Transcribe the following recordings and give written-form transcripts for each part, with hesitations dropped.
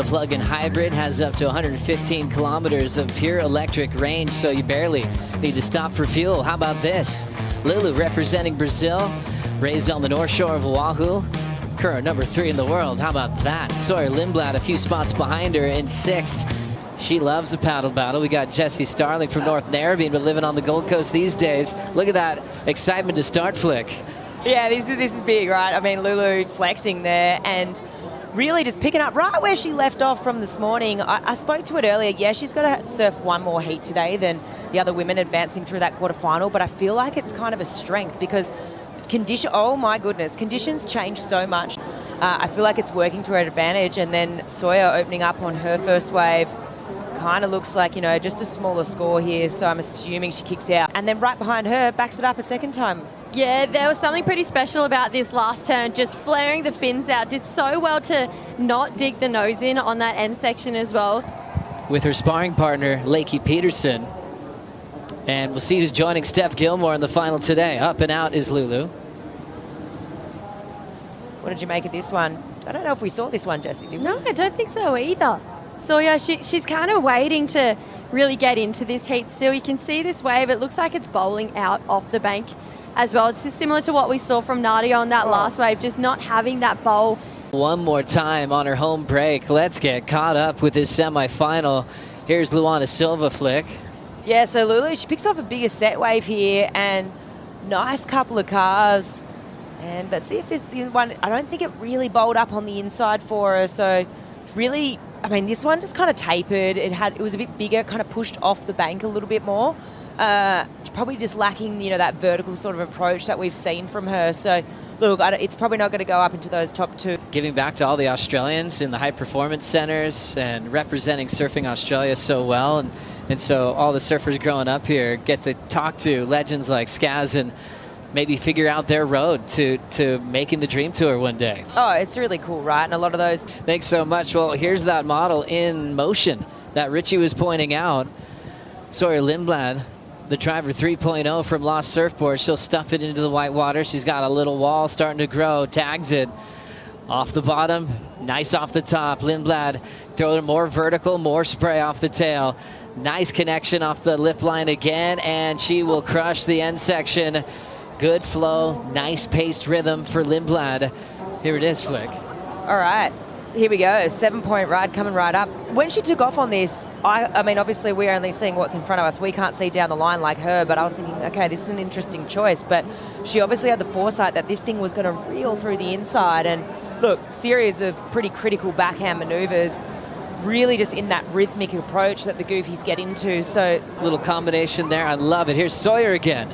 The plug-in hybrid has up to 115 kilometers of pure electric range, so you barely need to stop for fuel. How about this? Lulu representing Brazil, raised on the north shore of Oahu. Current number 3 in the world. How about that? Sawyer Lindblad a few spots behind her in 6th. She loves a paddle battle. We got Jessie Starling from North Narrabeen, but living on the Gold Coast these days. Look at that excitement to start, Flick. Yeah, this is big, right? I mean, Lulu flexing there and really just picking up right where she left off from this morning. I spoke to it earlier. Yeah, she's got to surf one more heat today than the other women advancing through that quarterfinal, but I feel like it's kind of a strength because oh my goodness, conditions change so much. I feel like it's working to her advantage, and then Sawyer opening up on her first wave. Kind of looks like, just a smaller score here, so I'm assuming she kicks out. And then right behind her, backs it up a second time. Yeah, there was something pretty special about this last turn, just flaring the fins out. Did so well to not dig the nose in on that end section as well. With her sparring partner, Lakey Peterson. And we'll see who's joining Steph Gilmore in the final today. Up and out is Lulu. What did you make of this one? I don't know if we saw this one, Jessie, did we? No, I don't think so either. Sawyer, she's kind of waiting to really get into this heat still. You can see this wave. It looks like it's bowling out off the bank as well. It's just similar to what we saw from Nadia on that last wave, just not having that bowl. One more time on her home break. Let's get caught up with this semifinal. Here's Luana Silva, Flick. Yeah, so Lulu, she picks off a bigger set wave here and nice couple of cars. And let's see if this one, I don't think it really bowled up on the inside for her. So really, I mean, this one just kind of tapered. It was a bit bigger, kind of pushed off the bank a little bit more. Probably just lacking, that vertical sort of approach that we've seen from her. So, look, it's probably not going to go up into those top 2. Giving back to all the Australians in the high performance centers and representing Surfing Australia so well. And so all the surfers growing up here get to talk to legends like Skaz and maybe figure out their road to making the Dream Tour one day. Oh, it's really cool, right? And a lot of those... Thanks so much. Well, here's that model in motion that Richie was pointing out. Sawyer Lindblad, the driver 3.0 from Lost Surfboard. She'll stuff it into the white water. She's got a little wall starting to grow, tags it. Off the bottom, nice off the top. Lindblad throwing more vertical, more spray off the tail. Nice connection off the lip line again, and she will crush the end section. Good flow, nice paced rhythm for Lindblad. Here it is, Flick. All right, here we go. 7-point ride coming right up. When she took off on this, I mean, obviously we're only seeing what's in front of us. We can't see down the line like her, but I was thinking, okay, this is an interesting choice. But she obviously had the foresight that this thing was going to reel through the inside. And look, series of pretty critical backhand maneuvers, really just in that rhythmic approach that the Goofies get into. So little combination there. I love it. Here's Sawyer again.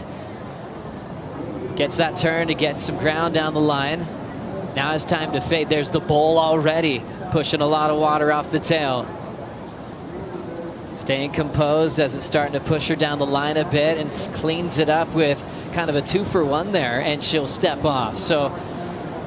Gets that turn to get some ground down the line. Now it's time to fade. There's the bowl already, pushing a lot of water off the tail. Staying composed as it's starting to push her down the line a bit and cleans it up with kind of a 2-for-1 there, and she'll step off. So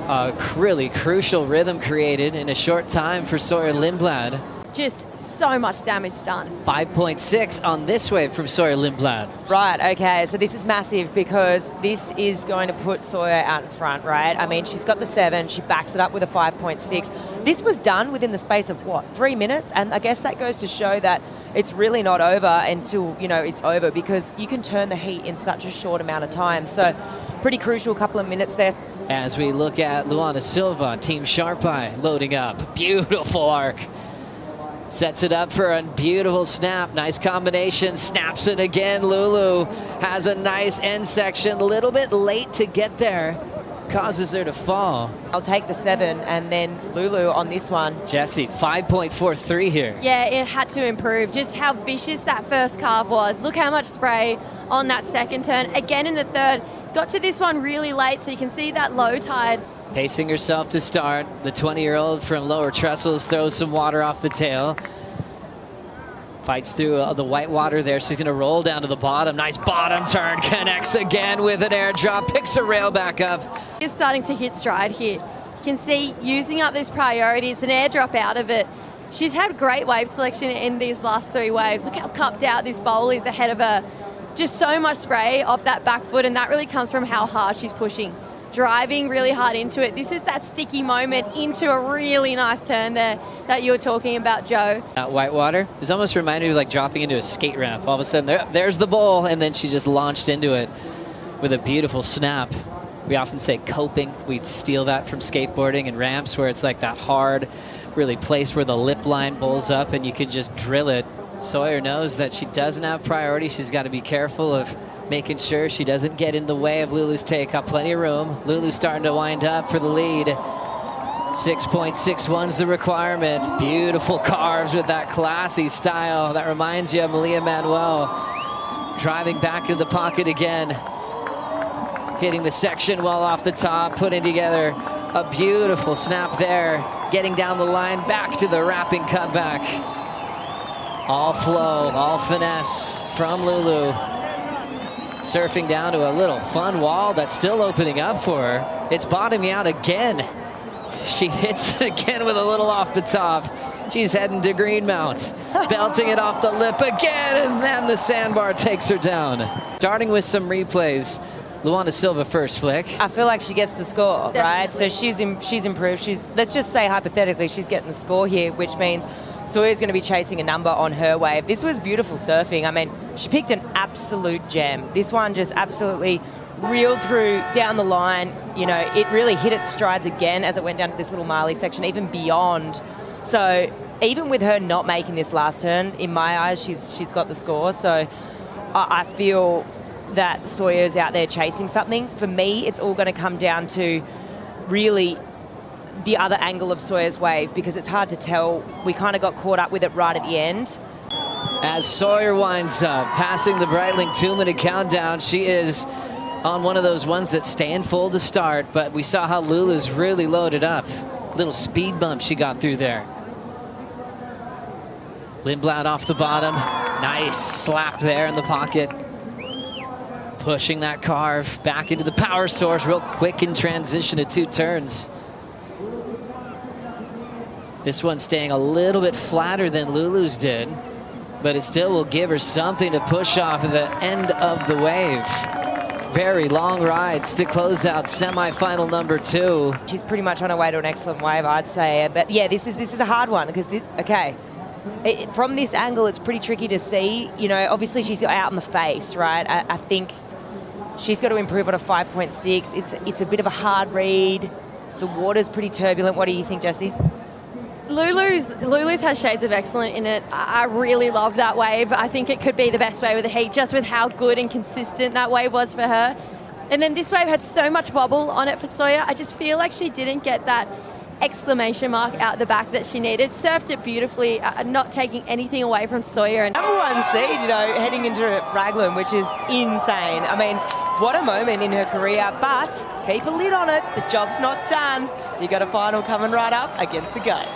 a really crucial rhythm created in a short time for Sawyer Lindblad. Just so much damage done. 5.6 on this wave from Sawyer Lindblad. Right, okay, so this is massive because this is going to put Sawyer out in front, right? I mean, she's got the 7, she backs it up with a 5.6. This was done within the space of, 3 minutes? And I guess that goes to show that it's really not over until, it's over, because you can turn the heat in such a short amount of time. So pretty crucial couple of minutes there. As we look at Luana Silva, Team Sharp Eye loading up. Beautiful arc. Sets it up for a beautiful snap. Nice combination. Snaps it again. Lulu has a nice end section. A little bit late to get there. Causes her to fall. I'll take the 7 and then Lulu on this one. Jessie, 5.43 here. Yeah, it had to improve. Just how vicious that first carve was. Look how much spray on that second turn. Again in the third. Got to this one really late, so you can see that low tide. Pacing herself to start. The 20-year-old from Lower Trestles throws some water off the tail. Fights through the white water there. She's going to roll down to the bottom. Nice bottom turn. Connects again with an air drop. Picks a rail back up. She's starting to hit stride here. You can see using up this priority. It's an airdrop out of it. She's had great wave selection in these last 3 waves. Look how cupped out this bowl is ahead of her. Just so much spray off that back foot, and that really comes from how hard she's pushing. driving really hard into it. This is that sticky moment into a really nice turn there that you were talking about, Joe. That whitewater is almost reminded me of like dropping into a skate ramp. All of a sudden, there's the bowl, and then she just launched into it with a beautiful snap. We often say coping. We steal that from skateboarding and ramps where it's like that hard, really place where the lip line bowls up and you can just drill it. Sawyer knows that she doesn't have priority. She's got to be careful of making sure she doesn't get in the way of Lulu's take. Got plenty of room. Lulu's starting to wind up for the lead. 6.61's the requirement. Beautiful carves with that classy style. That reminds you of Malia Manuel. Driving back into the pocket again. Hitting the section well off the top. Putting together a beautiful snap there. Getting down the line, back to the wrapping cutback. All flow, all finesse from Lulu. Surfing down to a little fun wall that's still opening up for her. It's bottoming out again. She hits it again with a little off the top. She's heading to Greenmount. Belting it off the lip again, and then the sandbar takes her down. Starting with some replays. Luana Silva first, Flick. I feel like she gets the score, Definitely. right? So she's improved. Let's just say hypothetically she's getting the score here, which means Sawyer's going to be chasing a number on her wave. This was beautiful surfing. I mean, she picked an absolute gem. This one just absolutely reeled through down the line. You know, it really hit its strides again as it went down to this little Marley section, even beyond. So even with her not making this last turn, in my eyes, she's got the score. So I feel that Sawyer's out there chasing something. For me, it's all going to come down to really the other angle of Sawyer's wave, because it's hard to tell. We kind of got caught up with it right at the end. As Sawyer winds up, passing the Breitling 2-minute countdown, she is on one of those ones that stand full to start, but we saw how Lulu's really loaded up. Little speed bump she got through there. Lindblad off the bottom. Nice slap there in the pocket. Pushing that carve back into the power source real quick in transition to 2 turns. This one staying a little bit flatter than Lulu's did, but it still will give her something to push off at the end of the wave. Very long rides to close out semifinal number 2. She's pretty much on her way to an excellent wave, I'd say. But yeah, this is a hard one because, from this angle, it's pretty tricky to see. You know, obviously she's out in the face, right? I think she's got to improve on a 5.6. It's a bit of a hard read. The water's pretty turbulent. What do you think, Jessie? Lulu's has shades of excellent in it. I really love that wave. I think it could be the best wave of the heat, just with how good and consistent that wave was for her. And then this wave had so much bobble on it for Sawyer. I just feel like she didn't get that exclamation mark out the back that she needed. Surfed it beautifully, not taking anything away from Sawyer. And Number 1 seed, you know, heading into Raglan, which is insane. I mean, what a moment in her career, but keep a lid on it. The job's not done. You got a final coming right up against the GUT.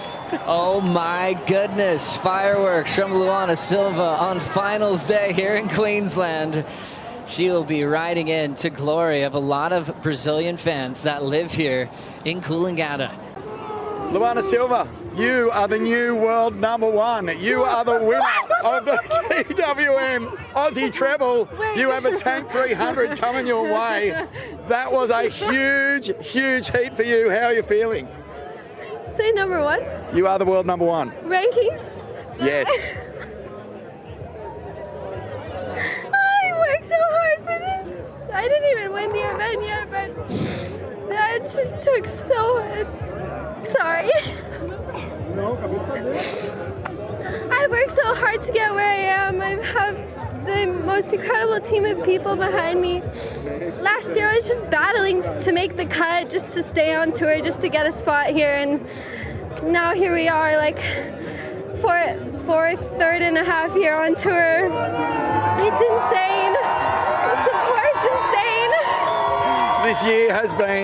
Oh my goodness, fireworks from Luana Silva on finals day here in Queensland. She will be riding in to glory of a lot of Brazilian fans that live here in Coolangatta. Luana Silva, you are the new world number 1. You are the winner of the GWM Aussie treble. You have a Tank 300 coming your way. That was a huge, huge heat for you. How are you feeling? Say number 1. You are the world number 1. Rankings? Yes. I worked so hard for this. I didn't even win the event yet, but it just took so... Sorry. I worked so hard to get where I am. I have the most incredible team of people behind me. Last year I was just battling to make the cut, just to stay on tour, just to get a spot here, and now here we are, like third and a half year on tour. It's insane. The support's insane. This year has been